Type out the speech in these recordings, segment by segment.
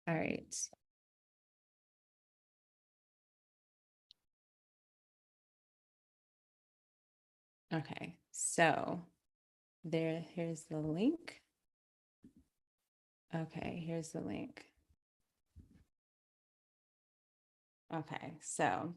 All right. Okay, so here's the link. Okay, here's the link. Okay, so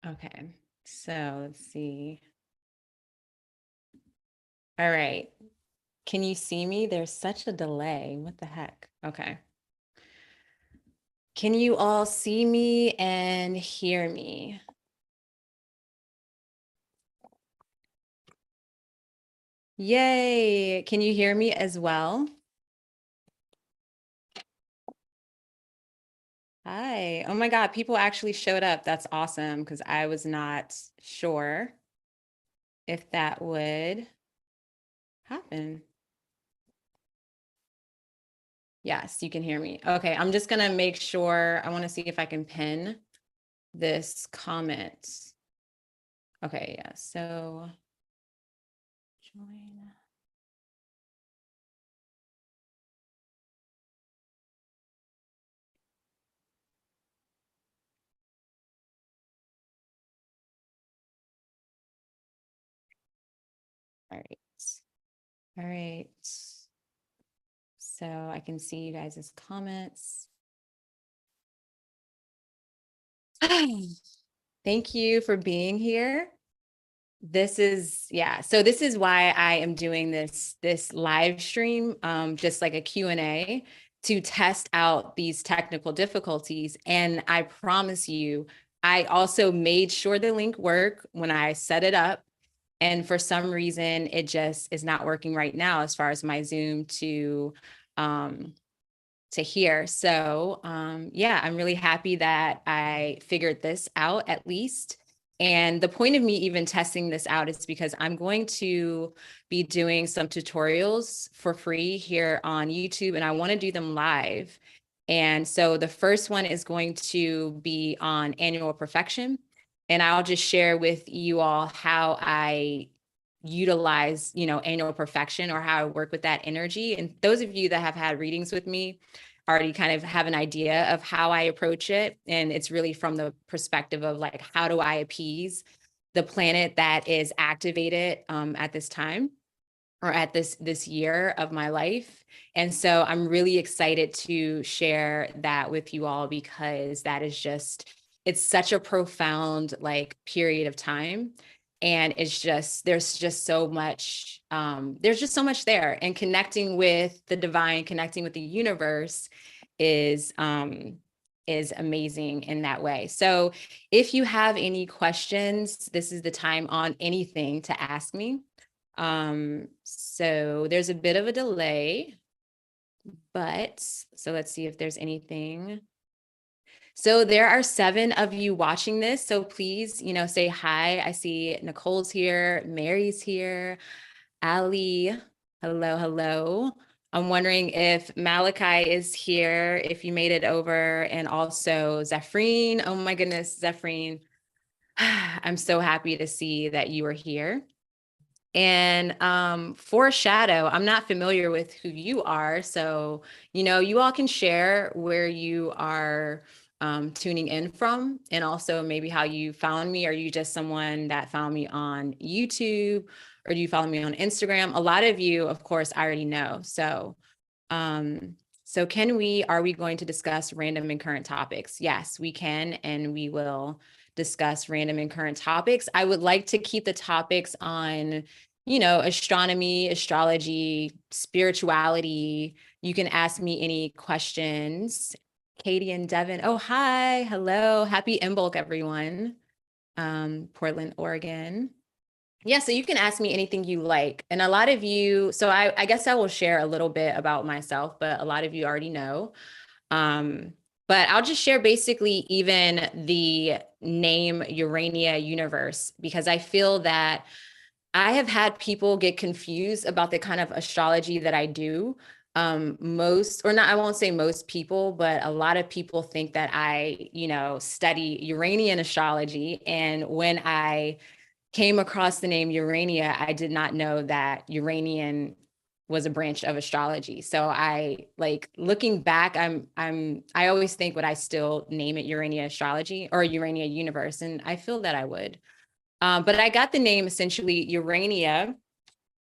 okay, so let's see. All right. Can you see me? There's such a delay. What the heck? Okay. Can you all see me and hear me? Yay. Can you hear me as well? Hi. Oh my God, people actually showed up. That's awesome because I was not sure if that would happen. Yes, you can hear me. Okay, I'm just gonna make sure. I want to see if I can pin this comment. Okay, yeah, so join. All right. All right. So I can see you guys' comments. Thank you for being here. This is, yeah, so this is why I am doing this live stream, just like a Q&A to test out these technical difficulties. And I promise you, I also made sure the link worked when I set it up. And for some reason, it just is not working right now as far as my Zoom to hear. So yeah, I'm really happy that I figured this out at least. And the point of me even testing this out is because I'm going to be doing some tutorials for free here on YouTube, and I want to do them live. And so the first one is going to be on annual perfection. And I'll just share with you all how I utilize, annual perfection, or how I work with that energy. And those of you that have had readings with me already kind of have an idea of how I approach it. And it's really from the perspective of like, how do I appease the planet that is activated at this time, or at this year of my life. And so I'm really excited to share that with you all, because that is just, it's such a profound like period of time. And it's just, there's just so much, there. And connecting with the divine, connecting with the universe is amazing in that way. So if you have any questions, this is the time on anything to ask me. So there's a bit of a delay, but so let's see if there's anything. So there are 7 of you watching this. So please, say hi. I see Nicole's here, Mary's here, Ali, hello, hello. I'm wondering if Malachi is here, if you made it over, and also Zephrine. Oh my goodness, Zephrine. I'm so happy to see that you are here. And foreshadow, I'm not familiar with who you are. So, you all can share where you are tuning in from, and also maybe how you found me. Are you just someone that found me on YouTube, or do you follow me on Instagram? A lot of you, of course, I already know. So, so are we going to discuss random and current topics? Yes, we can, and we will discuss random and current topics. I would like to keep the topics on, astronomy, astrology, spirituality. You can ask me any questions. Katie and Devin. Oh, hi. Hello. Happy Imbolc, everyone. Portland, Oregon. Yeah, so you can ask me anything you like. And a lot of you, so I guess I will share a little bit about myself, but a lot of you already know. But I'll just share basically even the name Urania Universe, because I feel that I have had people get confused about the kind of astrology that I do. most, or not, I won't say most people, but a lot of people think that I, study Uranian astrology. And when I came across the name Urania, I did not know that Uranian was a branch of astrology. So I, like, looking back, I always think, would I still name it Urania astrology or Urania universe? And I feel that I would. But I got the name essentially Urania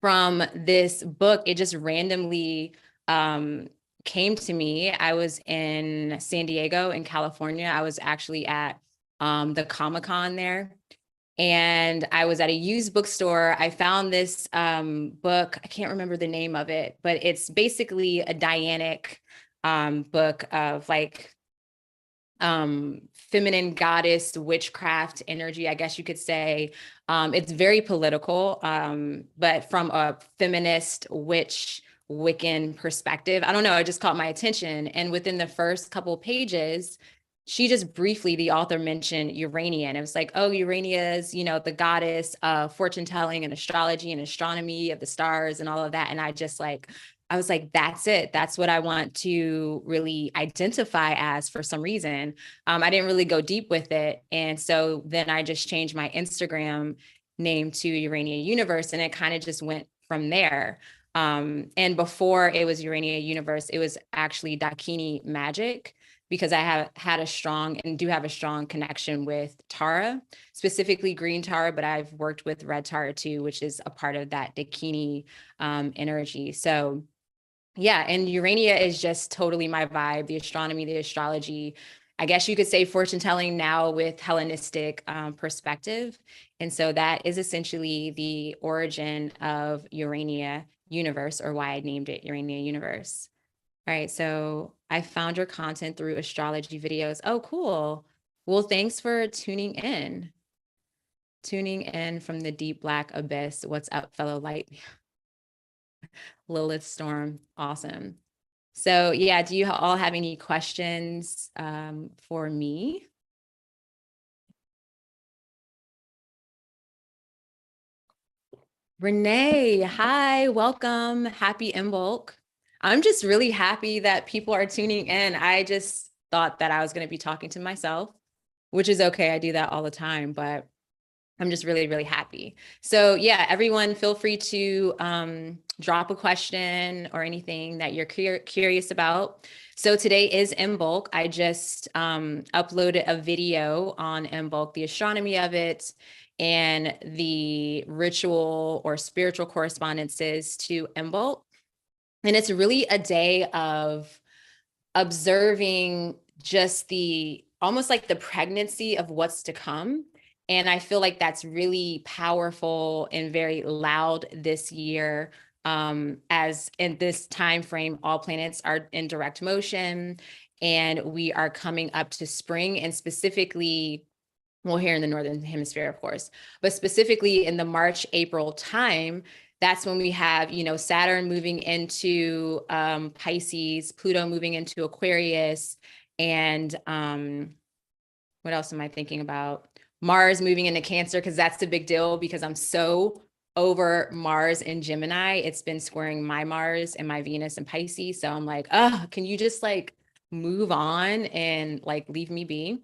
from this book. It just randomly um, came to me. I was in San Diego in California. I was actually at the Comic-Con there. And I was at a used bookstore. I found this book. I can't remember the name of it, but it's basically a Dianic book of like feminine goddess witchcraft energy, I guess you could say. It's very political, but from a feminist witch Wiccan perspective. I don't know, it just caught my attention. And within the first couple of pages, she just briefly, the author mentioned Urania. And it was like, oh, Urania is, the goddess of fortune telling and astrology and astronomy of the stars and all of that. And I was like, that's it. That's what I want to really identify as for some reason. I didn't really go deep with it. And so then I just changed my Instagram name to Urania Universe, and it kind of just went from there. And before it was Urania Universe, it was actually Dakini Magic, because I have had a strong and do have a strong connection with Tara, specifically green Tara, but I've worked with red Tara too, which is a part of that Dakini energy. So yeah, and Urania is just totally my vibe, the astronomy, the astrology. I guess you could say fortune telling now with Hellenistic perspective. And so that is essentially the origin of Urania Universe, or why I named it Urania Universe. All right, so I found your content through astrology videos. Oh, cool. Well, thanks for tuning in. Tuning in from the deep black abyss. What's up, fellow light? Lilith Storm. Awesome. So yeah, do you all have any questions for me? Renee, hi, welcome. Happy Imbolc. I'm just really happy that people are tuning in. I just thought that I was going to be talking to myself, which is okay. I do that all the time, but I'm just really, really happy. So yeah, everyone feel free to drop a question or anything that you're curious about. So today is Imbolc. I just uploaded a video on Imbolc, the astronomy of it, and the ritual or spiritual correspondences to Imbolc. And it's really a day of observing just the almost like the pregnancy of what's to come. And I feel like that's really powerful and very loud this year. As in this time frame, all planets are in direct motion, and we are coming up to spring, and specifically, well, here in the Northern Hemisphere, of course, but specifically in the March, April time, that's when we have, Saturn moving into Pisces, Pluto moving into Aquarius, and what else am I thinking about? Mars moving into Cancer, because that's the big deal, because I'm so over Mars in Gemini. It's been squaring my Mars and my Venus in Pisces. So I'm like, oh, can you just like move on and like leave me be?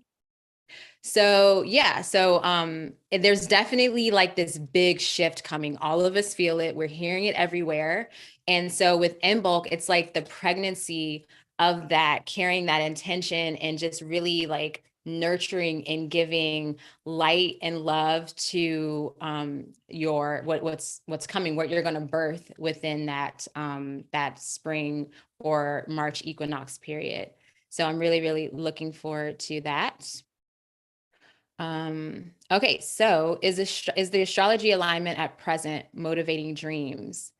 So yeah, so there's definitely like this big shift coming. All of us feel it. We're hearing it everywhere. And so with Imbolc, it's like the pregnancy of that, carrying that intention and just really like nurturing and giving light and love to your what's coming, what you're going to birth within that spring or March equinox period. So I'm really, really looking forward to that. Okay, so is the astrology alignment at present motivating dreams?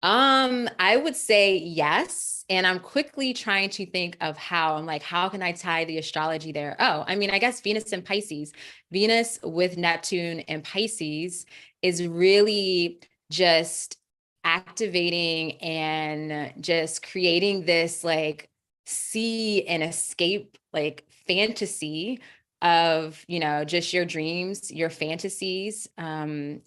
I would say yes. And I'm quickly trying to think of how. I'm like, how can I tie the astrology there? Oh, I mean, I guess Venus and Pisces. Venus with Neptune and Pisces is really just activating and just creating this like see and escape like fantasy of, just your dreams, your fantasies. And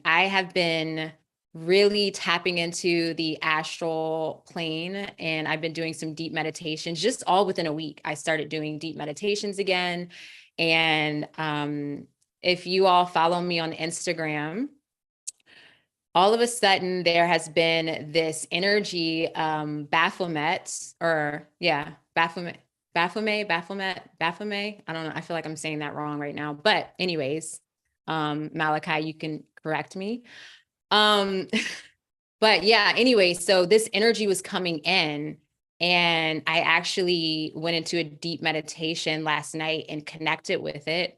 I have been really tapping into the astral plane. And I've been doing some deep meditations just all within a week. I started doing deep meditations again. And if you all follow me on Instagram, all of a sudden there has been this energy, Baphomet, or yeah, Baphomet. I don't know. I feel like I'm saying that wrong right now. But anyways, Malachi, you can correct me. Um, but yeah, anyway, so this energy was coming in, and I actually went into a deep meditation last night and connected with it.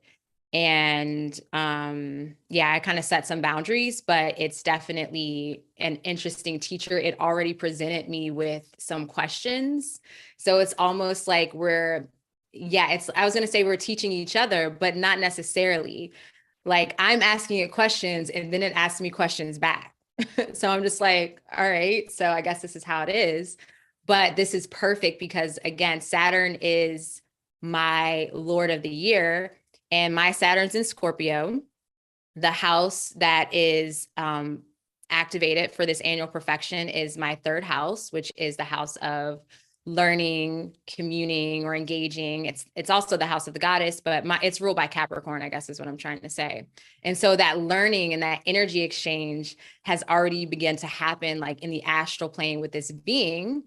And yeah, I kind of set some boundaries, but it's definitely an interesting teacher. It already presented me with some questions. So it's almost like I was going to say we're teaching each other, but not necessarily. Like I'm asking it questions and then it asks me questions back. So I'm just like, all right, so I guess this is how it is. But this is perfect because again, Saturn is my Lord of the year, and my Saturn's in Scorpio. The house that is activated for this annual perfection is my third house, which is the house of learning, communing, or engaging. It's also the house of the goddess, but it's ruled by Capricorn, I guess is what I'm trying to say. And so that learning and that energy exchange has already begun to happen like in the astral plane with this being.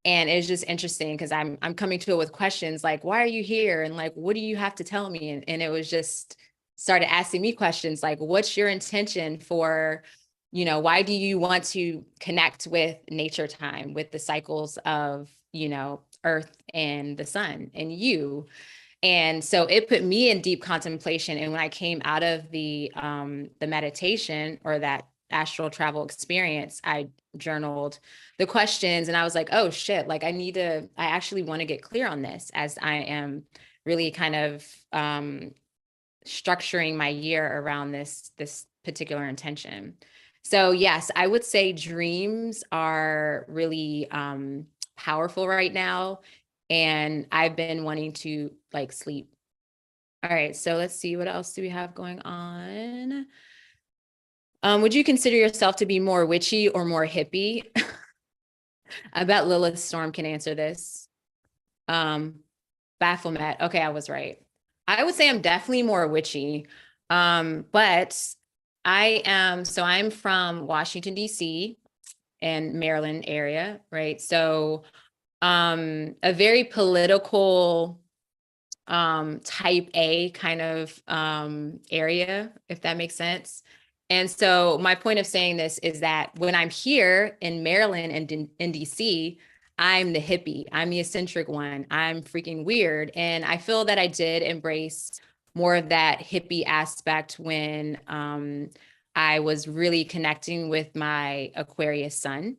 And it's just interesting because I'm coming to it with questions like, why are you here? And like, what do you have to tell me? And it was just started asking me questions like, what's your intention for, why do you want to connect with nature time, with the cycles of, Earth and the sun and you? And so it put me in deep contemplation. And when I came out of the meditation or that astral travel experience, I journaled the questions and I was like, oh shit, like I actually want to get clear on this as I am really kind of structuring my year around this particular intention. So yes, I would say dreams are really powerful right now, and I've been wanting to like sleep. All right, so let's see, what else do we have going on? Would you consider yourself to be more witchy or more hippie? I bet Lilith Storm can answer this. Baphomet. Okay, I was right. I would say I'm definitely more witchy. But I'm from Washington, D.C. and Maryland area, right? So a very political type A kind of area, if that makes sense. And so my point of saying this is that when I'm here in Maryland and in DC, I'm the hippie. I'm the eccentric one. I'm freaking weird. And I feel that I did embrace more of that hippie aspect when I was really connecting with my Aquarius sun.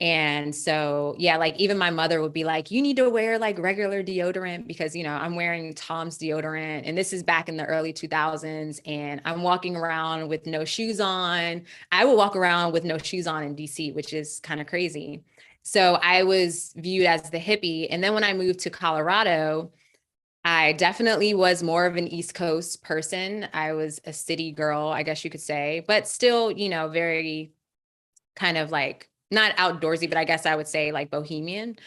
And so, yeah, like even my mother would be like, you need to wear like regular deodorant because, I'm wearing Tom's deodorant. And this is back in the early 2000s. And I'm walking around with no shoes on. I would walk around with no shoes on in DC, which is kind of crazy. So I was viewed as the hippie. And then when I moved to Colorado, I definitely was more of an East Coast person. I was a city girl, I guess you could say, but still, very kind of like not outdoorsy, but I guess I would say like bohemian.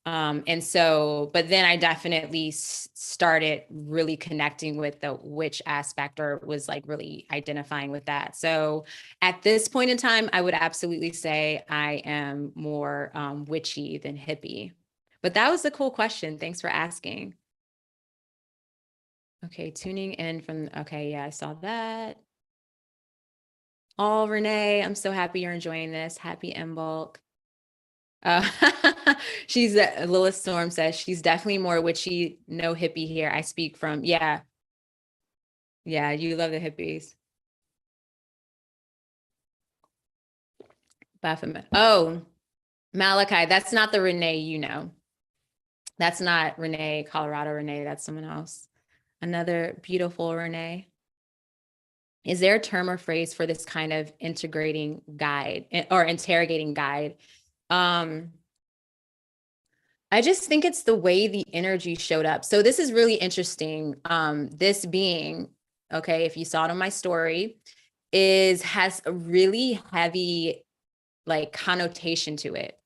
And so, but then I definitely started really connecting with the witch aspect, or was like really identifying with that. So at this point in time, I would absolutely say I am more witchy than hippie. But that was a cool question. Thanks for asking. Okay, tuning in okay, yeah, I saw that. Oh, Renee, I'm so happy you're enjoying this. Happy in bulk. Uh, Lilith Storm says she's definitely more witchy, no hippie here. I speak from, yeah. Yeah, you love the hippies. Baphomet. Oh, Malachi, that's not the Renee. That's not Renee, Colorado Renee. That's someone else. Another beautiful Renee. Is there a term or phrase for this kind of integrating guide or interrogating guide? I just think it's the way the energy showed up. So this is really interesting. This being, okay, if you saw it on my story, has a really heavy like connotation to it.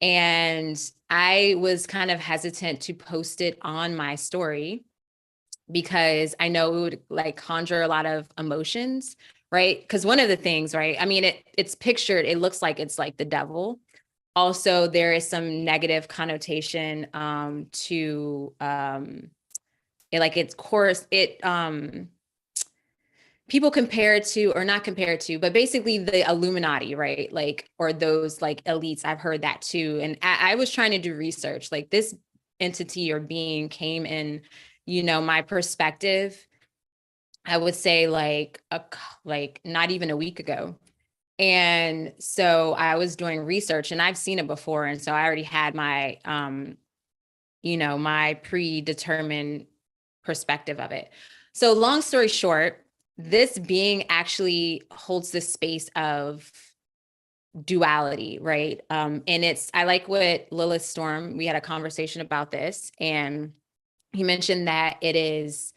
And I was kind of hesitant to post it on my story because I know it would like conjure a lot of emotions, right? Because one of the things, right? I mean, it's pictured, it looks like it's like the devil. Also, there is some negative connotation to it, like it's course it people compare it to, or not compare it to, but basically the Illuminati, right? Like, or those like elites. I've heard that too. And I was trying to do research. Like this entity or being came in, my perspective, I would say like not even a week ago. And so I was doing research and I've seen it before. And so I already had my my predetermined perspective of it. So long story short, this being actually holds this space of duality, right? And I like what Lilith Storm, we had a conversation about this, and he mentioned that it is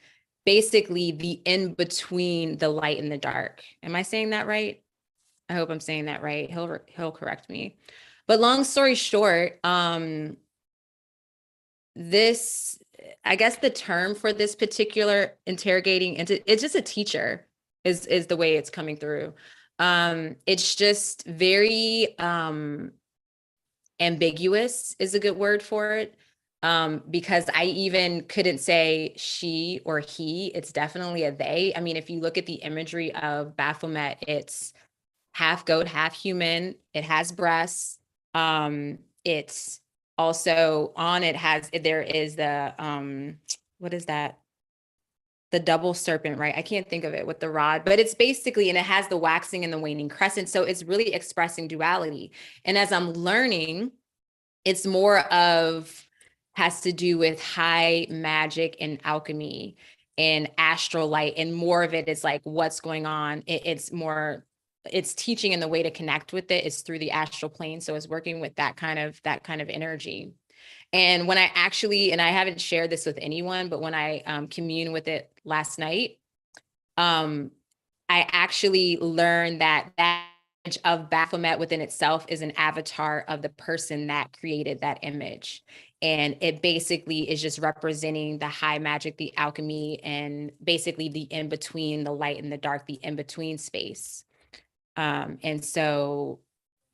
basically the in between the light and the dark. Am I saying that right? I hope I'm saying that right. He'll correct me. But long story short, this, I guess the term for this particular interrogating, it's just a teacher is the way it's coming through. It's just very ambiguous is a good word for it. Because I even couldn't say she or he, it's definitely a they. I mean, if you look at the imagery of Baphomet, it's half goat, half human. It has breasts. It's also on it there is the what is that? The double serpent, right? I can't think of it with the rod, but it's basically, and it has the waxing and the waning crescent. So it's really expressing duality. And as I'm learning, it's more of, has to do with high magic and alchemy and astral light, and more of it is like what's going on. It's teaching, and the way to connect with it is through the astral plane. So it's working with that kind of energy. And when I actually, and I haven't shared this with anyone, but when I commune with it last night, um, I actually learned that image of Baphomet within itself is an avatar of the person that created that image. And it basically is just representing the high magic, the alchemy, and basically the in between, the light and the dark, the in between space. And so,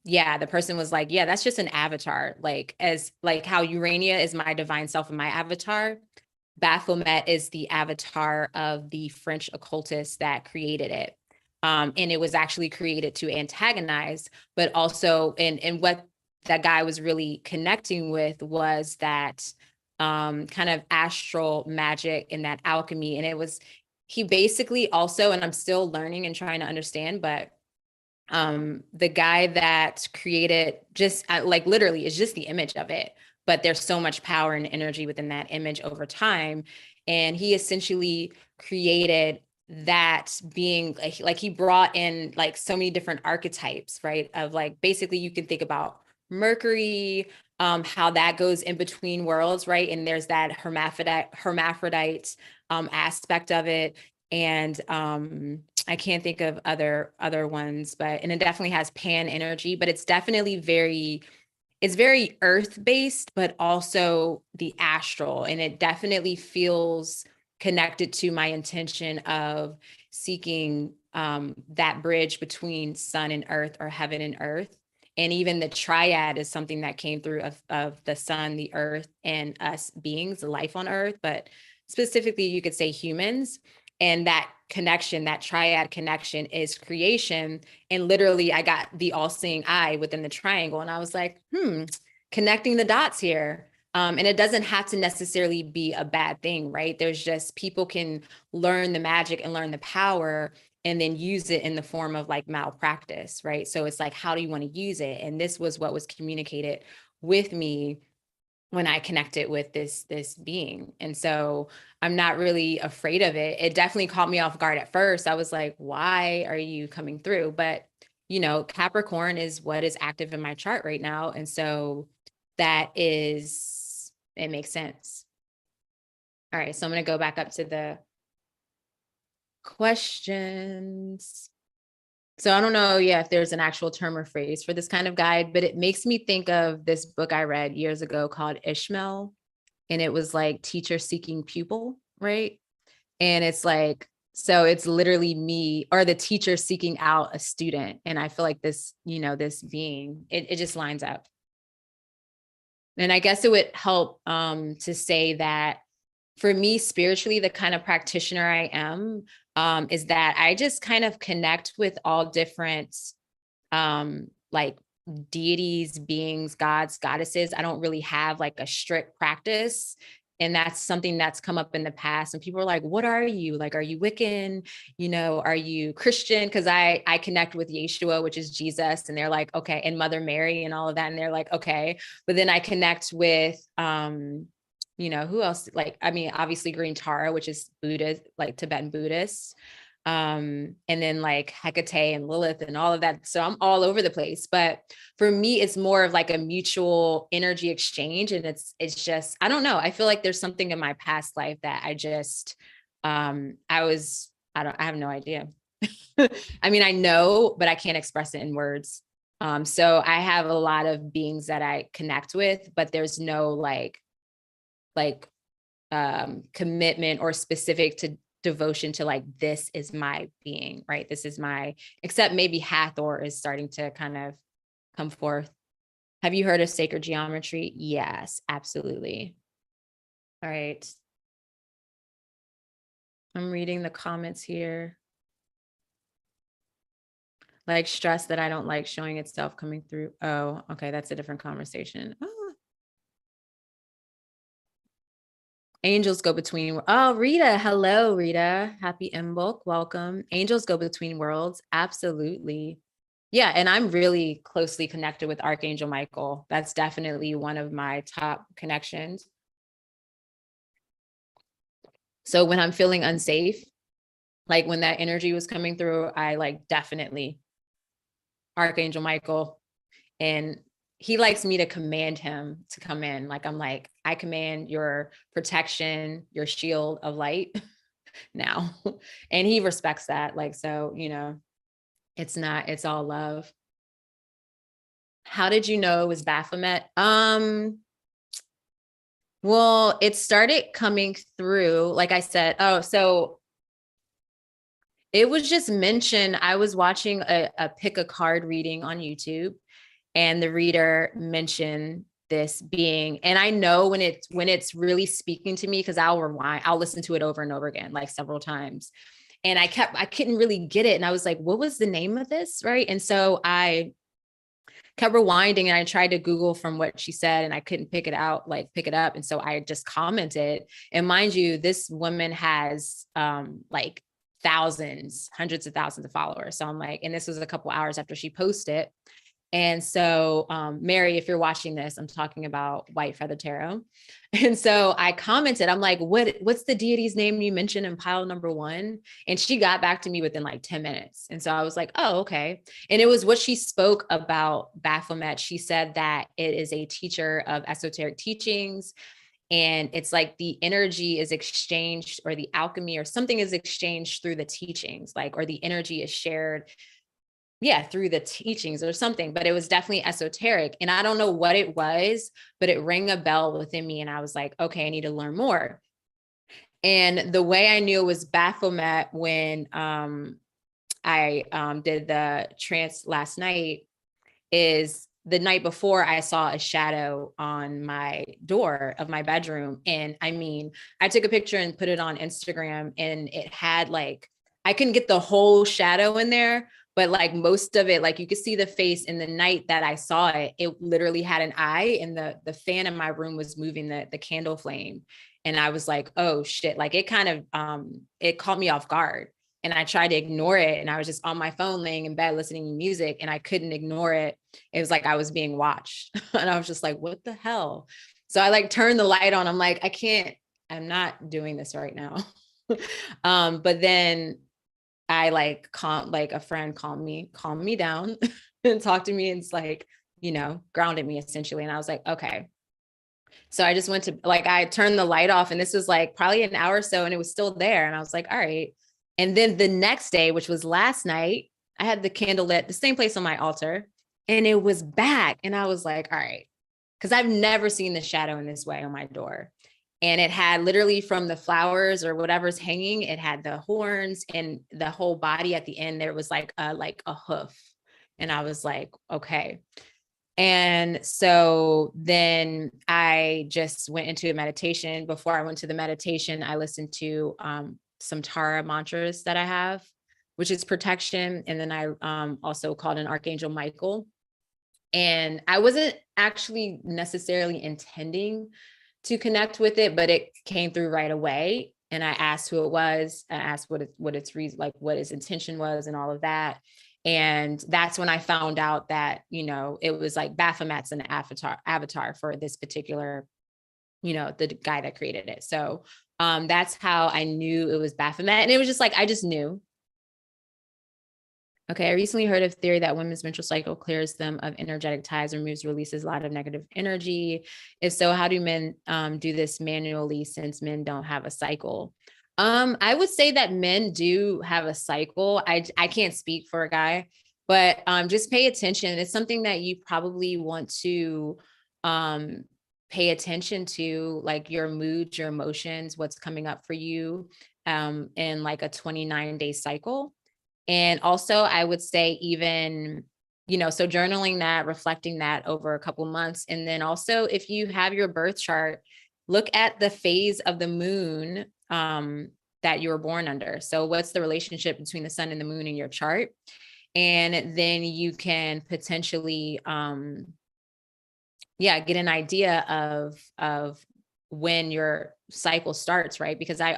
yeah, the person was like, yeah, that's just an avatar. Like, as like how Urania is my divine self and my avatar, Baphomet is the avatar of the French occultist that created it. And it was actually created to antagonize, but also, and what that guy was really connecting with was that kind of astral magic and that alchemy. And he basically also, and I'm still learning and trying to understand, but the guy that created, just like literally is just the image of it, but there's so much power and energy within that image over time. And he essentially created that being like he brought in like so many different archetypes, right? Of like, basically you can think about Mercury, how that goes in between worlds, right? And there's that hermaphrodite aspect of it. And I can't think of other ones, but, and it definitely has pan energy, but it's definitely it's very earth based, but also the astral. And it definitely feels connected to my intention of seeking that bridge between sun and earth, or heaven and earth. And even the triad is something that came through of the sun, the earth, and us beings, life on earth, but specifically you could say humans. And that connection, that triad connection, is creation. And literally I got the all-seeing eye within the triangle, and I was like, connecting the dots here. And it doesn't have to necessarily be a bad thing, right? There's just, people can learn the magic and learn the power and then use it in the form of like malpractice, right? So it's like, how do you want to use it? And this was what was communicated with me when I connected with this being. And so I'm not really afraid of it. It definitely caught me off guard at first. I was like, why are you coming through? But Capricorn is what is active in my chart right now. And so it makes sense. All right. So I'm going to go back up to the questions. So I don't know, if there's an actual term or phrase for this kind of guide, but it makes me think of this book I read years ago called Ishmael. And it was like teacher seeking pupil, right? And it's like, so it's literally me or the teacher seeking out a student. And I feel like this, this being, it just lines up. And I guess it would help to say that for me, spiritually, the kind of practitioner I am, is that I just kind of connect with all different like deities, beings, gods, goddesses. I don't really have like a strict practice. And that's something that's come up in the past. And people are like, what are you? Like, are you Wiccan? Are you Christian? Because I connect with Yeshua, which is Jesus. And they're like, okay, and Mother Mary and all of that. And they're like, okay. But then I connect with who else? Like, I mean, obviously Green Tara, which is Buddhist, like Tibetan Buddhist, and then like Hecate and Lilith and all of that. So I'm all over the place. But for me, it's more of like a mutual energy exchange. And it's just, I don't know. I feel like there's something in my past life that I just, I have no idea. I mean, I know, but I can't express it in words. So I have a lot of beings that I connect with, but there's no like commitment or specific to devotion to like, this is my being, right? This is my, except maybe Hathor is starting to kind of come forth. Have you heard of sacred geometry? Yes, absolutely. All right. I'm reading the comments here. Like stress that I don't like showing itself coming through. Oh, okay. That's a different conversation. Oh. Angels go between. Oh, Rita. Hello, Rita. Happy Imbolc. Welcome. Angels go between worlds. Absolutely. Yeah. And I'm really closely connected with Archangel Michael. That's definitely one of my top connections. So when I'm feeling unsafe, like when that energy was coming through, I like definitely Archangel Michael. And he likes me to command him to come in. Like, I'm like, I command your protection, your shield of light now. And he respects that. Like, so, it's all love. How did you know it was Baphomet? Well, it started coming through, like I said, so it was just mentioned. I was watching a pick a card reading on YouTube, and the reader mentioned this being, and I know when it's really speaking to me, because I'll listen to it over and over again, like several times. And I couldn't really get it. And I was like, what was the name of this? Right. And so I kept rewinding and I tried to Google from what she said and I couldn't pick it up. And so I just commented. And mind you, this woman has like thousands, hundreds of thousands of followers. So I'm like, and this was a couple hours after she posted. And so, Mary, if you're watching this, I'm talking about White Feather Tarot. And so I commented, I'm like, what's the deity's name you mentioned in pile number 1? And she got back to me within like 10 minutes. And so I was like, oh, okay. And it was what she spoke about Baphomet. She said that it is a teacher of esoteric teachings. And it's like the energy is exchanged, or the alchemy or something is exchanged through the teachings, like, or the energy is shared through the teachings or something, but it was definitely esoteric. And I don't know what it was, but it rang a bell within me. And I was like, okay, I need to learn more. And the way I knew it was Baphomet when I did the trance last night is the night before I saw a shadow on my door of my bedroom. And I mean, I took a picture and put it on Instagram, and it had like, I couldn't get the whole shadow in there, but like most of it, like you could see the face. In the night that I saw it, it literally had an eye, and the fan in my room was moving the candle flame. And I was like, oh shit. Like it kind of, it caught me off guard. And I tried to ignore it. And I was just on my phone laying in bed listening to music, and I couldn't ignore it. It was like I was being watched. And I was just like, what the hell? So I like turned the light on. I'm like, I'm not doing this right now. But then I like a friend calmed me down and talked to me, and it's like, grounded me essentially. And I was like, okay. So I just went to I turned the light off, and this was like probably an hour or so, and it was still there. And I was like, all right. And then the next day, which was last night, I had the candle lit the same place on my altar, and it was back. And I was like, all right, because I've never seen the shadow in this way on my door. And it had literally from the flowers or whatever's hanging, it had the horns and the whole body at the end. There was like a hoof. And I was like, okay. And so then I just went into a meditation. Before I went to the meditation, I listened to some Tara mantras that I have, which is protection. And then I also called an Archangel Michael. And I wasn't actually necessarily intending to connect with it, but it came through right away. And I asked who it was. I asked what its reason, like what its intention was and all of that. And that's when I found out that, it was like Baphomet's an avatar for this particular, the guy that created it. So that's how I knew it was Baphomet. And it was just like, I just knew. Okay, I recently heard of theory that women's menstrual cycle clears them of energetic ties, removes, releases a lot of negative energy. If so, how do men do this manually since men don't have a cycle? I would say that men do have a cycle. I can't speak for a guy, but just pay attention. It's something that you probably want to pay attention to, like your moods, your emotions, what's coming up for you in like a 29-day cycle. And also I would say even, so journaling that, reflecting that over a couple months. And then also if you have your birth chart, look at the phase of the moon that you were born under. So what's the relationship between the sun and the moon in your chart? And then you can potentially, get an idea of when your cycle starts, right? Because I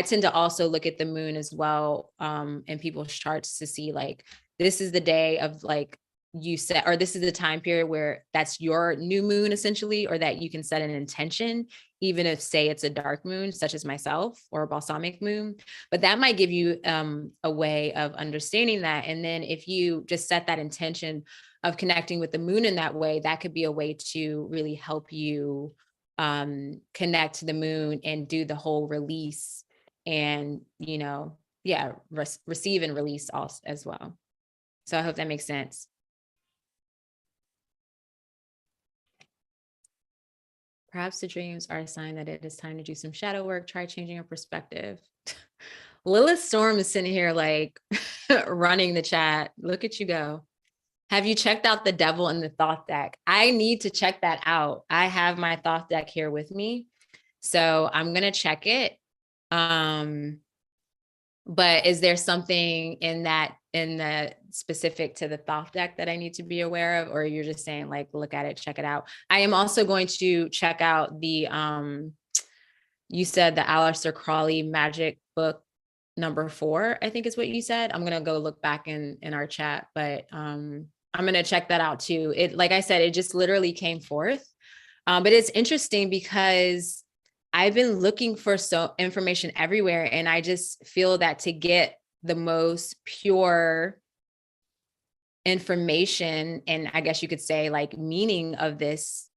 tend to also look at the moon as well in people's charts to see like, this is the day of like you set, or this is the time period where that's your new moon essentially, or that you can set an intention, even if say it's a dark moon, such as myself, or a balsamic moon, but that might give you a way of understanding that. And then if you just set that intention of connecting with the moon in that way, that could be a way to really help you connect to the moon and do the whole release and, receive and release also as well. So I hope that makes sense. Perhaps the dreams are a sign that it is time to do some shadow work. Try changing your perspective. Lilith Storm is sitting here like running the chat. Look at you go. Have you checked out the devil in the thought deck? I need to check that out. I have my thought deck here with me, so I'm going to check it. But is there something in the specific to the thought deck that I need to be aware of? Or you're just saying like, look at it, check it out. I am also going to check out the, you said the Aleister Crowley magic book number 4, I think is what you said. I'm going to go look back in our chat, but, I'm going to check that out too. It, like I said, it just literally came forth. But it's interesting because I've been looking for information everywhere. And I just feel that to get the most pure information, and I guess you could say like meaning of this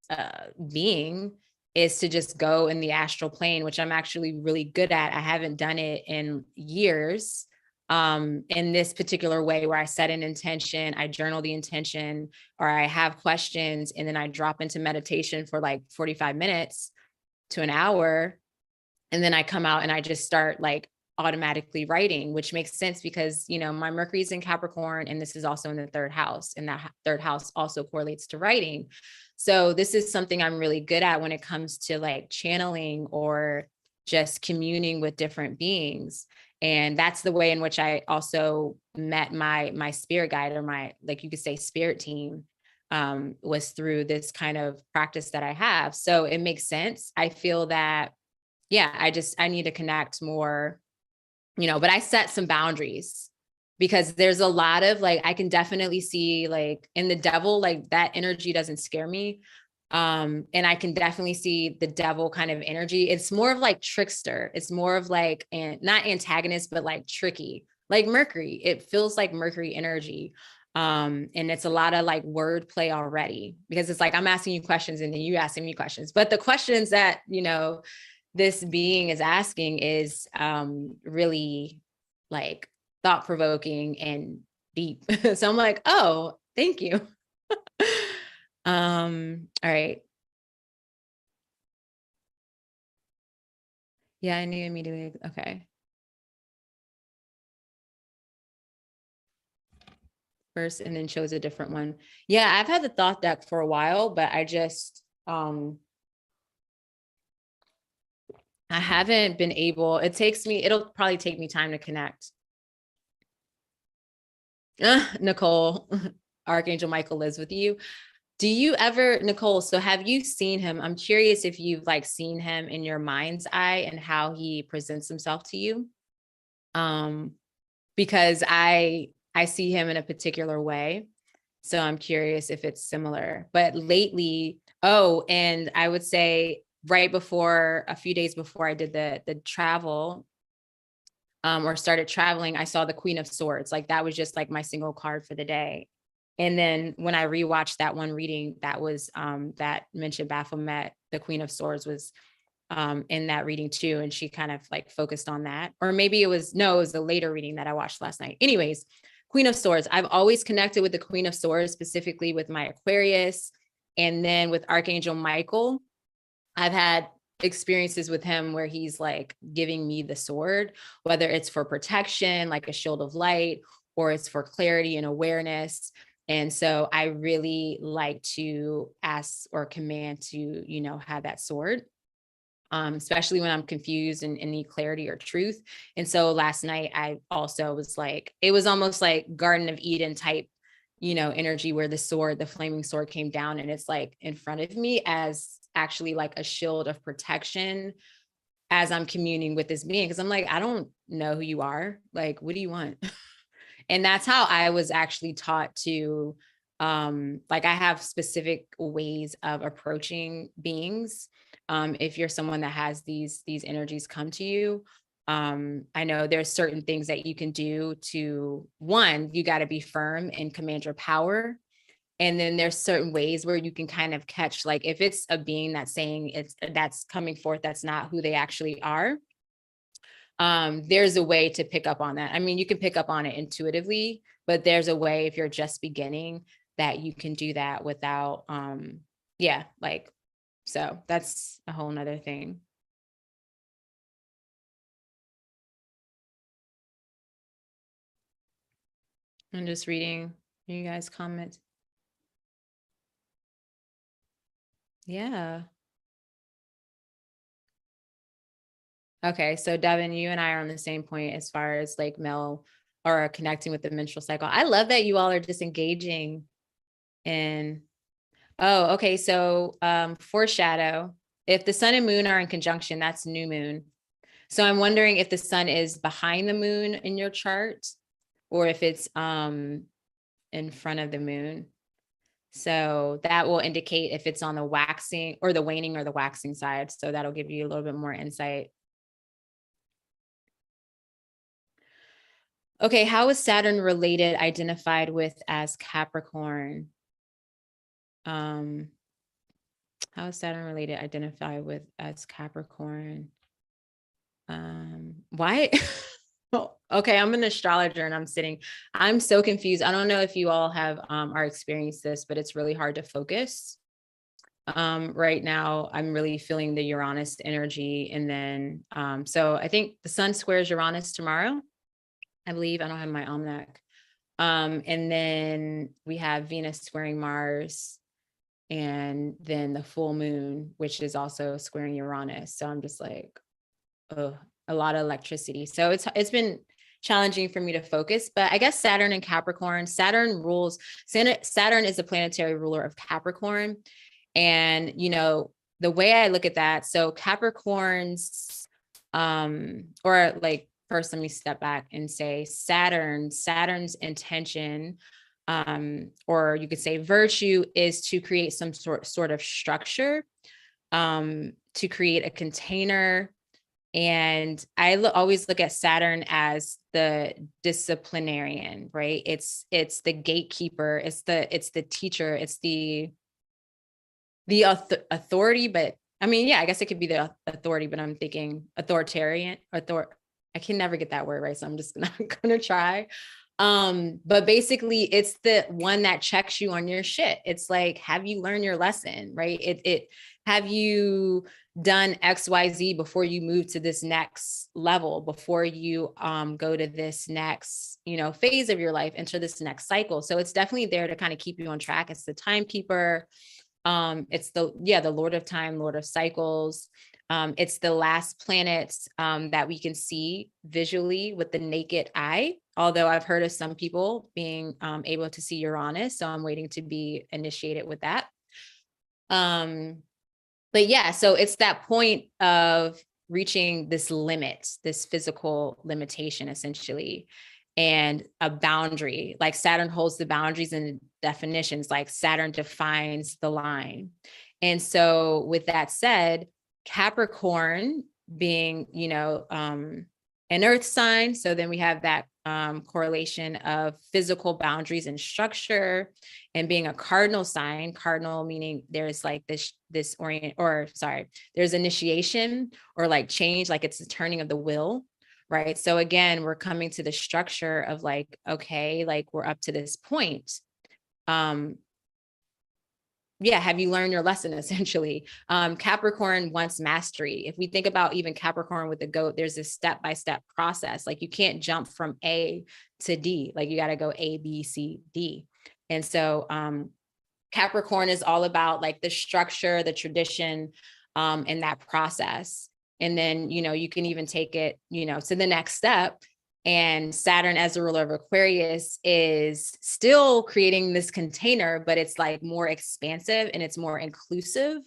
being, is to just go in the astral plane, which I'm actually really good at. I haven't done it in years. In this particular way where I set an intention, I journal the intention, or I have questions, and then I drop into meditation for like 45 minutes to an hour. And then I come out and I just start like automatically writing, which makes sense because, my Mercury's in Capricorn, and this is also in the 3rd house, and that 3rd house also correlates to writing. So this is something I'm really good at when it comes to like channeling or just communing with different beings. And that's the way in which I also met my spirit guide, or my, like you could say, spirit team, was through this kind of practice that I have. So it makes sense. I feel that, I need to connect more, but I set some boundaries because there's a lot of like, I can definitely see like in the devil, like that energy doesn't scare me. And I can definitely see the devil kind of energy. It's more of like trickster. It's more of like, and not antagonist, but like tricky, like Mercury. It feels like Mercury energy. And it's a lot of like word play already, because it's like, I'm asking you questions and then you asking me questions, but the questions that, this being is asking is, really like thought provoking and deep. So I'm like, oh, thank you. All right. Yeah, I knew immediately. Okay. First and then chose a different one. Yeah, I've had the thought deck for a while, but I haven't been able, it'll probably take me time to connect. Nicole, Archangel Michael lives with you. Do you ever, Nicole, so have you seen him? I'm curious if you've like seen him in your mind's eye and how he presents himself to you. Because I see him in a particular way. So I'm curious if it's similar. But lately, and I would say right before, a few days before I did the travel, or started traveling, I saw the Queen of Swords. Like that was just like my single card for the day. And then when I rewatched that one reading, that was that mentioned Baphomet, the Queen of Swords was in that reading too. And she kind of like focused on that. Or maybe it was a later reading that I watched last night. Anyways, Queen of Swords. I've always connected with the Queen of Swords, specifically with my Aquarius. And then with Archangel Michael, I've had experiences with him where he's like giving me the sword, whether it's for protection, like a shield of light, or it's for clarity and awareness. And so I really like to ask or command to, have that sword. Especially when I'm confused and need clarity or truth. And so last night I also was like, it was almost like Garden of Eden type, energy where the flaming sword came down and it's like in front of me as actually like a shield of protection as I'm communing with this being. Cause I'm like, I don't know who you are. Like, what do you want? And that's how I was actually taught to, like I have specific ways of approaching beings. If you're someone that has these energies come to you, I know there's certain things that you can do to, one, you got to be firm and command your power. And then there's certain ways where you can kind of catch, like if it's a being that's saying that's coming forth, that's not who they actually are. There's a way to pick up on that. I mean, you can pick up on it intuitively, but there's a way if you're just beginning that you can do that without, so that's a whole nother thing. I'm just reading you guys' comments. Yeah. Okay. So Devin, you and I are on the same point as far as like male or connecting with the menstrual cycle. I love that you all are just engaging in. Oh, okay. So foreshadow. If the sun and moon are in conjunction, that's new moon. So I'm wondering if the sun is behind the moon in your chart or if it's in front of the moon. So that will indicate if it's on the waxing or the waning or the waxing side. So that'll give you a little bit more insight. Okay, how is Saturn related, identified with as Capricorn? How is Saturn related, identified with as Capricorn? Why? Okay, I'm an astrologer and I'm so confused. I don't know if you all have are experienced this, but it's really hard to focus. Right now, I'm really feeling the Uranus energy. And then, so I think the sun squares Uranus tomorrow. I believe. I don't have my almanac. And then we have Venus squaring Mars, and then the full moon, which is also squaring Uranus. So I'm just like, oh, a lot of electricity. So it's been challenging for me to focus. But I guess Saturn and Capricorn, Saturn is the planetary ruler of Capricorn. And, the way I look at that, so Capricorns, or like, first, let me step back and say Saturn's intention, or you could say virtue, is to create some sort of structure, to create a container. And I always look at Saturn as the disciplinarian, right? It's the gatekeeper, it's the teacher, it's the authority. But I mean, yeah, I guess it could be the authority, but I'm thinking authoritarian, I can never get that word right, so I'm just not gonna try. But basically it's the one that checks you on your shit. It's like, have you learned your lesson, right? Have you done XYZ before you move to this next level, before you go to this next, phase of your life, enter this next cycle. So it's definitely there to kind of keep you on track. It's the timekeeper. It's the Lord of Time, Lord of Cycles. It's the last planet that we can see visually with the naked eye. Although I've heard of some people being able to see Uranus, so I'm waiting to be initiated with that. But yeah, so it's that point of reaching this limit, this physical limitation, essentially, and a boundary. Like Saturn holds the boundaries and definitions, like Saturn defines the line. And so with that said, Capricorn being, an earth sign. So then we have that correlation of physical boundaries and structure, and being a cardinal sign, cardinal meaning there's like there's initiation or like change, like it's the turning of the wheel, right? So again, we're coming to the structure of like, okay, like we're up to this point. Have you learned your lesson, essentially? Capricorn wants mastery. If we think about even Capricorn with the goat, there's this step-by-step process. Like you can't jump from A to D, like you got to go A, B, C, D. And so Capricorn is all about like the structure, the tradition, and that process. And then, you can even take it, to the next step. And Saturn, as the ruler of Aquarius, is still creating this container, but it's like more expansive and it's more inclusive.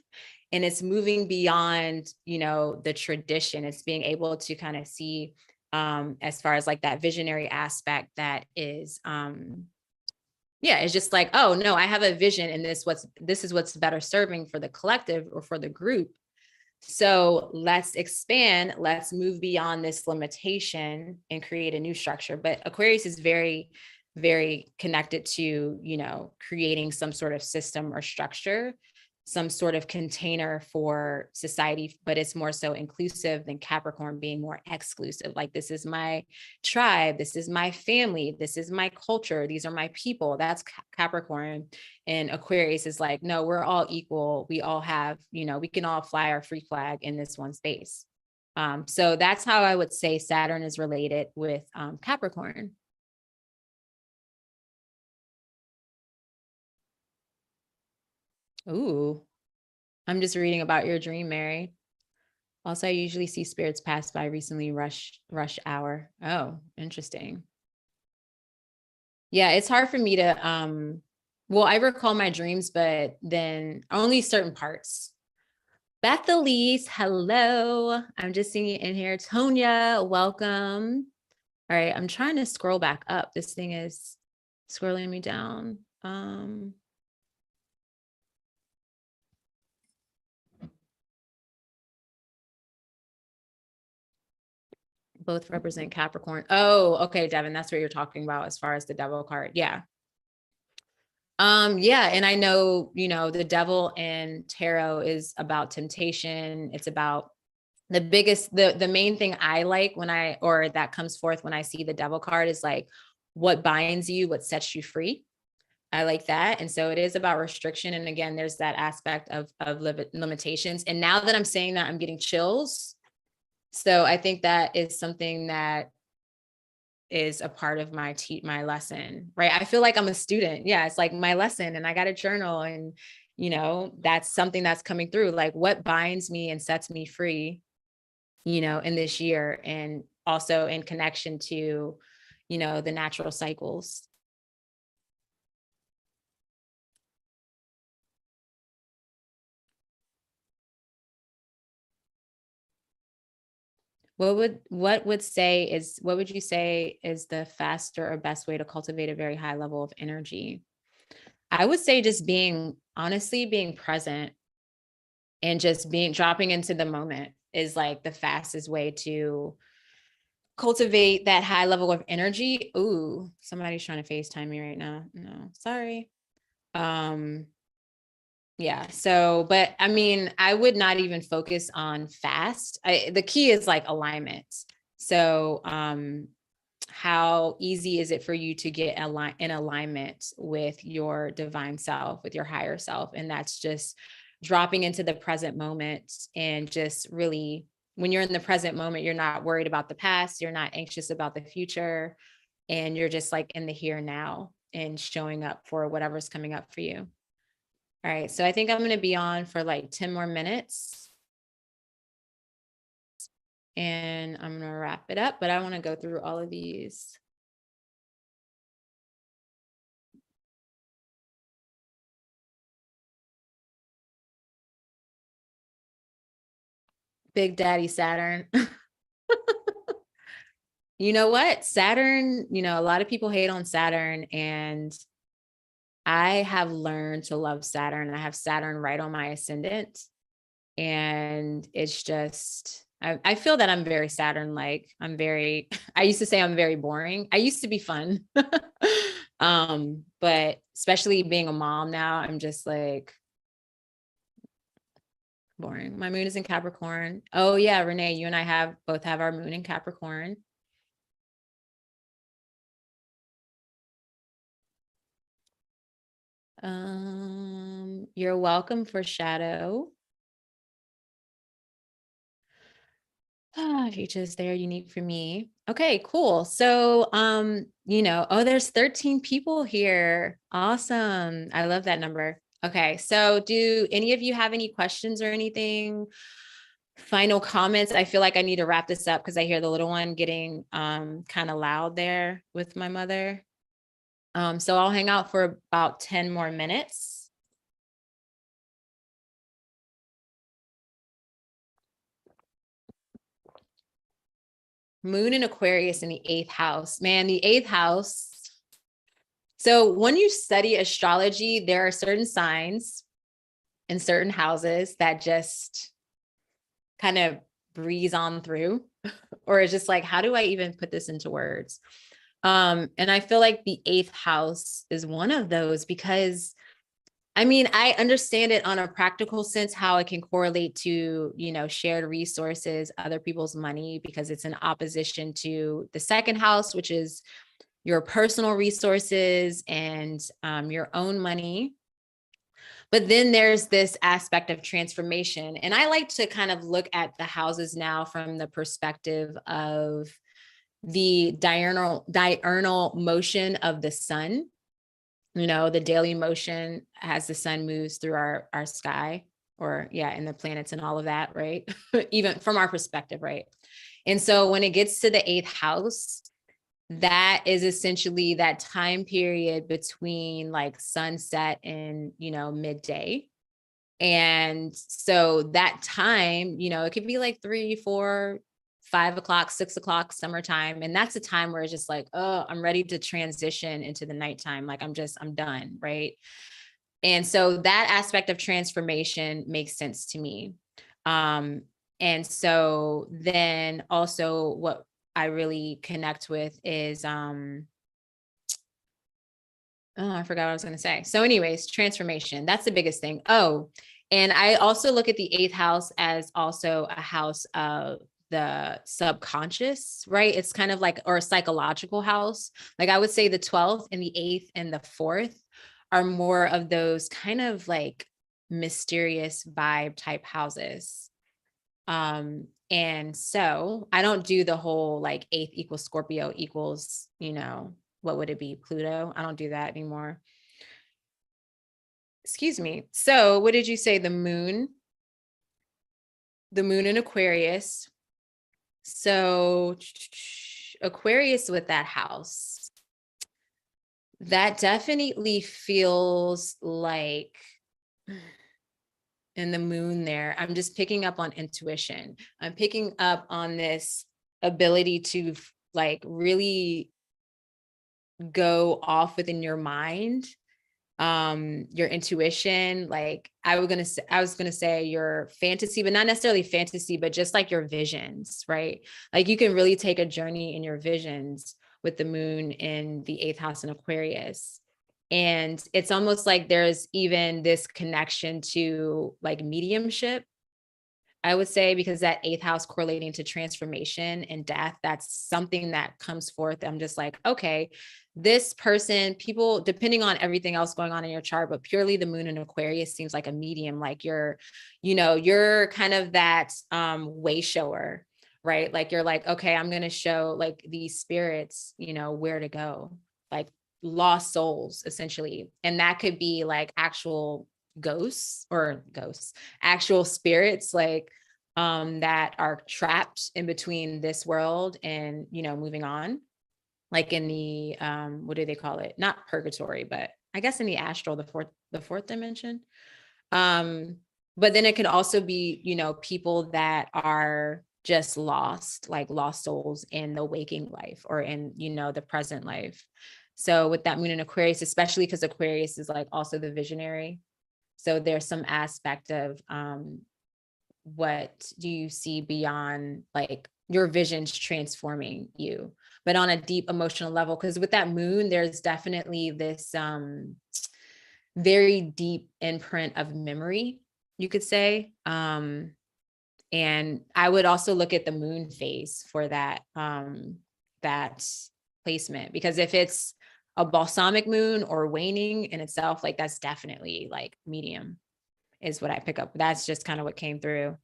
And it's moving beyond, the tradition. It's being able to kind of see as far as like that visionary aspect that is, it's just like, oh no, I have a vision and this is what's better serving for the collective or for the group. So let's expand, let's move beyond this limitation and create a new structure. But Aquarius is very, very connected to, creating some sort of system or structure, some sort of container for society, but it's more so inclusive than Capricorn being more exclusive. Like, this is my tribe, this is my family, this is my culture, these are my people. That's Capricorn. And Aquarius is like, no, we're all equal. We all have, we can all fly our free flag in this one space. So that's how I would say Saturn is related with Capricorn. Ooh, I'm just reading about your dream, Mary. Also, I usually see spirits pass by recently, rush hour. Oh, interesting. Yeah, it's hard for me to, I recall my dreams, but then only certain parts. Beth Elise, hello. I'm just seeing you in here. Tonya, welcome. All right, I'm trying to scroll back up. This thing is scrolling me down. Both represent Capricorn. Oh, okay, Devin, that's what you're talking about as far as the devil card. Yeah. And I know, the devil in tarot is about temptation. It's about the main thing I like or that comes forth when I see the devil card is like what binds you, what sets you free. I like that. And so it is about restriction. And again, there's that aspect of limitations. And now that I'm saying that, I'm getting chills. So I think that is something that is a part of my lesson, right? I feel like I'm a student. Yeah, it's like my lesson and I got a journal and, that's something that's coming through. Like what binds me and sets me free, in this year, and also in connection to, the natural cycles. What would you say is the faster or best way to cultivate a very high level of energy? I would say just being present and just dropping into the moment is like the fastest way to cultivate that high level of energy. Ooh, somebody's trying to FaceTime me right now. No, sorry. Yeah. So, but I mean, I would not even focus on fast. The key is like alignment. So, how easy is it for you to get in alignment with your divine self, with your higher self? And that's just dropping into the present moment and just really, when you're in the present moment, you're not worried about the past, you're not anxious about the future, and you're just like in the here and now and showing up for whatever's coming up for you. All right. So I think I'm going to be on for like 10 more minutes and I'm going to wrap it up, but I want to go through all of these. Big Daddy Saturn. You know what? Saturn, a lot of people hate on Saturn, and I have learned to love Saturn. I have Saturn right on my ascendant. And it's just, I feel that I'm very Saturn-like. I used to say I'm very boring. I used to be fun. But especially being a mom now, I'm just like boring. My moon is in Capricorn. Oh yeah, Renee, you and I both have our moon in Capricorn. You're welcome for shadow. Features there unique for me. Okay, cool. So, there's 13 people here. Awesome. I love that number. Okay. So do any of you have any questions or anything? Final comments? I feel like I need to wrap this up because I hear the little one getting kind of loud there with my mother. So I'll hang out for about 10 more minutes. Moon in Aquarius in the 8th house. Man, the 8th house. So when you study astrology, there are certain signs in certain houses that just kind of breeze on through, or it's just like, how do I even put this into words? And I feel like the 8th house is one of those because I understand it on a practical sense, how it can correlate to, shared resources, other people's money, because it's in opposition to the 2nd house, which is your personal resources and your own money. But then there's this aspect of transformation. And I like to kind of look at the houses now from the perspective of the diurnal motion of the sun. The daily motion as the sun moves through our sky, or in the planets and all of that, right? Even from our perspective, right? And so when it gets to the 8th house, that is essentially that time period between like sunset and, midday. And so that time, it could be like 3, 4, 5 o'clock, 6 o'clock, summertime. And that's a time where it's just like, oh, I'm ready to transition into the nighttime. Like I'm done. Right. And so that aspect of transformation makes sense to me. And so then also what I really connect with is, I forgot what I was going to say. So anyways, transformation, that's the biggest thing. Oh, and I also look at the 8th house as also a house of the subconscious, right? It's kind of like, or a psychological house. Like I would say the 12th and the 8th and the 4th are more of those kind of like mysterious vibe type houses. And so I don't do the whole like 8th equals Scorpio equals, what would it be? Pluto? I don't do that anymore. Excuse me. So what did you say? The moon in Aquarius. So Aquarius with that house, that definitely feels like, in the moon there, I'm just picking up on intuition. I'm picking up on this ability to like really go off within your mind, your intuition. Like I was gonna say your fantasy, but not necessarily fantasy, but just like your visions, right? Like you can really take a journey in your visions with the moon in the 8th house in Aquarius. And it's almost like there's even this connection to like mediumship, I would say, because that eighth house correlating to transformation and death, that's something that comes forth. I'm just like, okay, this person, people, depending on everything else going on in your chart, but purely the moon in Aquarius seems like a medium, like you're kind of that way shower, right? Like you're like, okay, I'm going to show like these spirits, where to go, like lost souls essentially. And that could be like actual actual spirits, like that are trapped in between this world and moving on, like in the what do they call it, not purgatory, but I guess in the astral, the fourth dimension. But then it could also be people that are just lost, like lost souls in the waking life or in the present life. So with that moon in Aquarius, especially because Aquarius is like also the visionary, so there's some aspect of what do you see beyond like your visions transforming you, but on a deep emotional level. Because with that moon, there's definitely this very deep imprint of memory, you could say. And I would also look at the moon phase for that placement, because if it's a balsamic moon or waning in itself, like that's definitely like medium is what I pick up. That's just kind of what came through.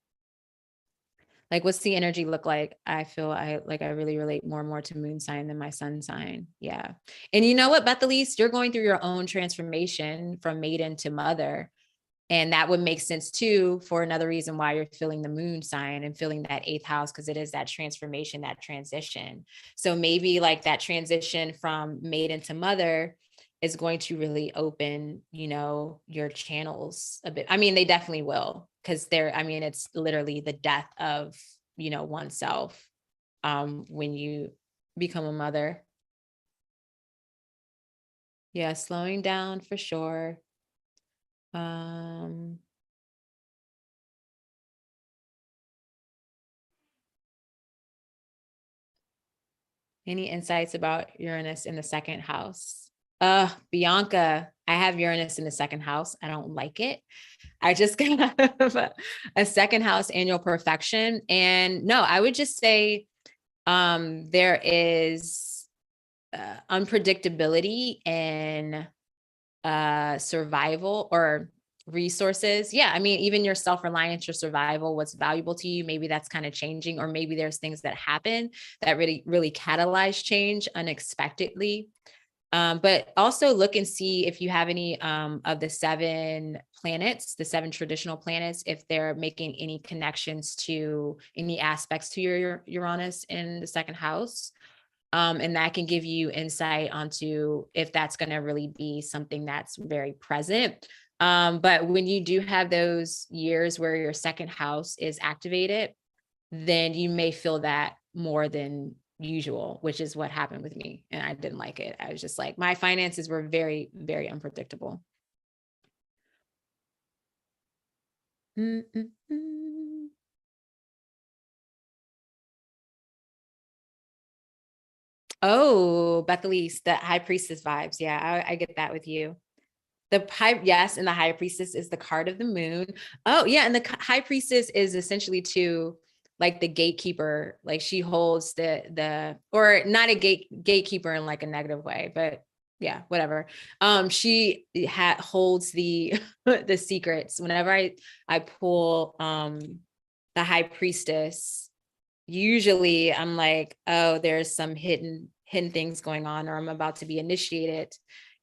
Like, what's the energy look like? I feel I really relate more and more to moon sign than my sun sign. Yeah. And you know what, Bethelise, you're going through your own transformation from maiden to mother. And that would make sense too, for another reason why you're feeling the moon sign and feeling that eighth house, because it is that transformation, that transition. So maybe like that transition from maiden to mother is going to really open, your channels a bit. I mean, they definitely will, because it's literally the death of, oneself when you become a mother. Yeah, slowing down for sure. Any insights about Uranus in the second house? Bianca, I have Uranus in the second house. I don't like it. I just got a second house annual perfection. And no, I would just say there is unpredictability in survival or resources. Yeah. I mean, even your self-reliance, your survival, what's valuable to you, maybe that's kind of changing, or maybe there's things that happen that really, really catalyze change unexpectedly. But also look and see if you have any of the seven planets, the seven traditional planets, if they're making any connections to any aspects to your Uranus in the second house. And that can give you insight onto if that's going to really be something that's very present. But when you do have those years where your second house is activated, then you may feel that more than usual, which is what happened with me. And I didn't like it. I was just like, my finances were very, very unpredictable. Mm-mm-mm. Oh, Bethelise, the high priestess vibes. Yeah, I get that with you. Yes, and the high priestess is the card of the moon. Oh, yeah, and the high priestess is essentially too like the gatekeeper. Like she holds or not a gatekeeper in like a negative way, but yeah, whatever. She holds the the secrets. Whenever I pull the high priestess, usually I'm like, oh, there's some hidden things going on, or I'm about to be initiated,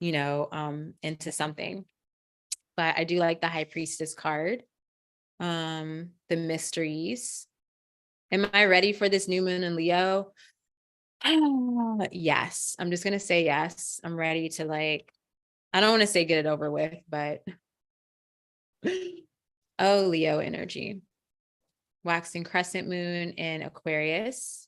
into something. But I do like the high priestess card. The mysteries. Am I ready for this new moon in Leo? Yes. I'm just gonna say yes. I'm ready to I don't want to say get it over with, but oh, Leo energy. Waxing crescent moon in Aquarius.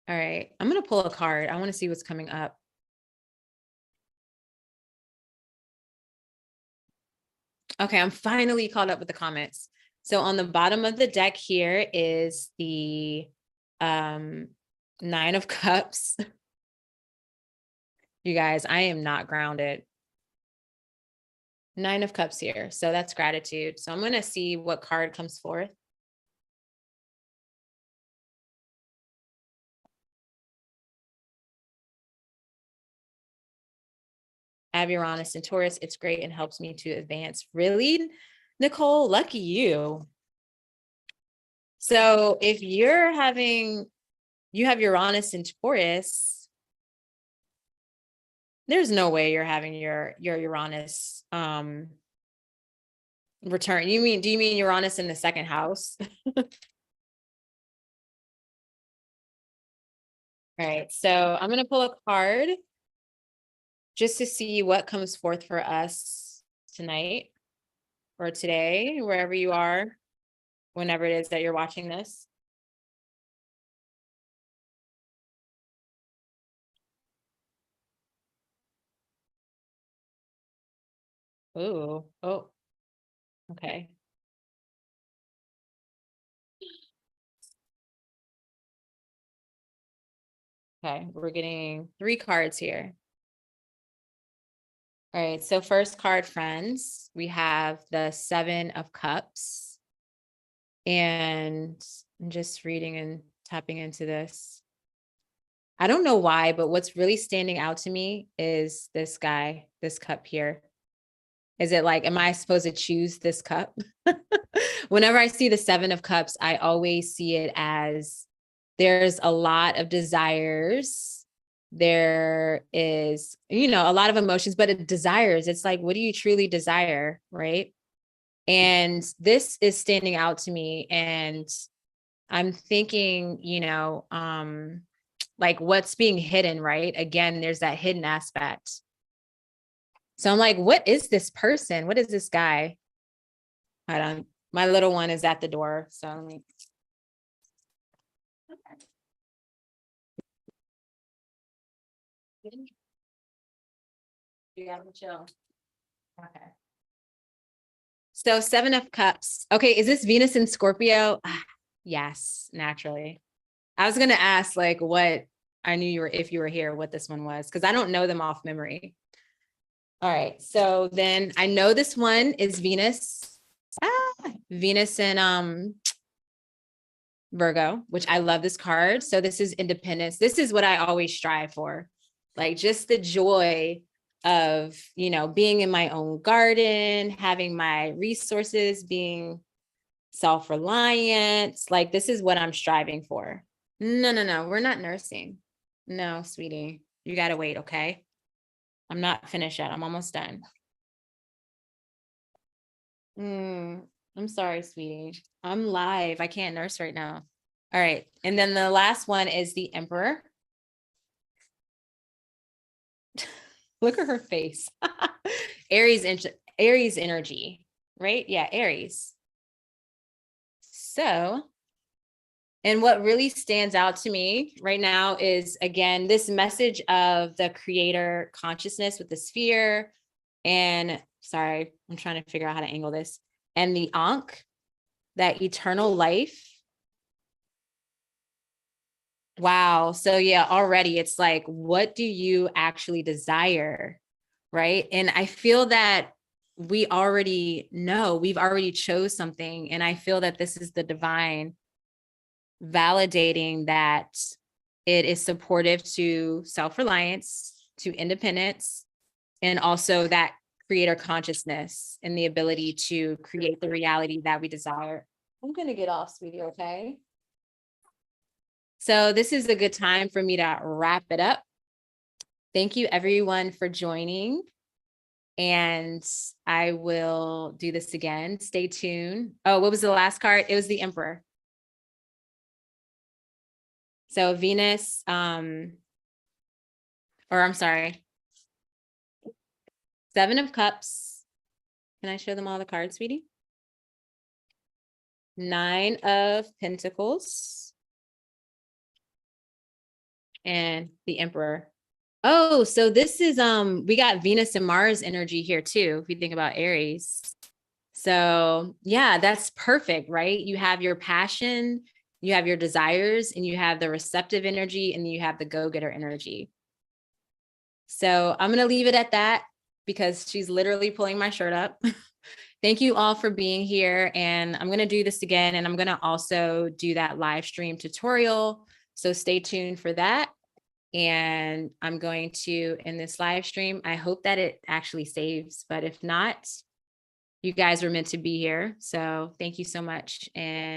All right, I'm going to pull a card. I want to see what's coming up. Okay, I'm finally caught up with the comments. So on the bottom of the deck here is the Nine of Cups. You guys, I am not grounded. 9 of Cups here. So that's gratitude. So I'm going to see what card comes forth. I have Uranus and Taurus. It's great and helps me to advance. Really, Nicole? Lucky you. So if you have Uranus and Taurus, there's no way you're having your Uranus return. Do you mean Uranus in the second house? All right. So I'm going to pull a card just to see what comes forth for us tonight or today, wherever you are, whenever it is that you're watching this. Ooh, oh, okay. Okay, we're getting 3 cards here. All right, so first card, friends, we have the 7 of Cups. And I'm just reading and tapping into this. I don't know why, but what's really standing out to me is this guy, this cup here. Is it like, am I supposed to choose this cup? Whenever I see the 7 of Cups, I always see it as there's a lot of desires. There is, a lot of emotions, but it desires. It's like, what do you truly desire? Right. And this is standing out to me. And I'm thinking, like what's being hidden, right? Again, there's that hidden aspect. So I'm like, what is this person? What is this guy? Hold on. My little one is at the door. So let me. You got to chill. Okay. So 7 of Cups. Okay. Is this Venus in Scorpio? Yes, naturally. I was going to ask like what I knew if you were here, what this one was, because I don't know them off memory. All right. So then I know this one is Venus. Venus in Virgo, which I love this card. So this is independence. This is what I always strive for. Like just the joy of, being in my own garden, having my resources, being self-reliant. Like this is what I'm striving for. No. We're not nursing. No, sweetie. You got to wait. Okay. I'm not finished yet. I'm almost done. I'm sorry, sweetie. I'm live. I can't nurse right now. All right. And then the last one is the Emperor. Look at her face. Aries energy, right? Yeah, Aries. So, and what really stands out to me right now is, again, this message of the creator consciousness with the sphere. And sorry, I'm trying to figure out how to angle this. And the Ankh, that eternal life. Wow. So yeah, already it's like, what do you actually desire? Right. And I feel that we already know, we've already chose something. And I feel that this is the divine validating that it is supportive to self-reliance, to independence, and also that creator consciousness and the ability to create the reality that we desire. I'm going to get off, sweetie. Okay. So this is a good time for me to wrap it up. Thank you everyone for joining. And I will do this again. Stay tuned. Oh, what was the last card? It was the Emperor. So Venus, I'm sorry. 7 of Cups. Can I show them all the cards, sweetie? 9 of Pentacles. And the Emperor. Oh, so this is, we got Venus and Mars energy here too, if you think about Aries. So yeah, that's perfect, right? You have your passion, you have your desires, and you have the receptive energy, and you have the go-getter energy. So I'm going to leave it at that because she's literally pulling my shirt up. Thank you all for being here. And I'm going to do this again. And I'm going to also do that live stream tutorial. So stay tuned for that. And I'm going to end this live stream. I hope that it actually saves, but if not, you guys were meant to be here. So thank you so much. And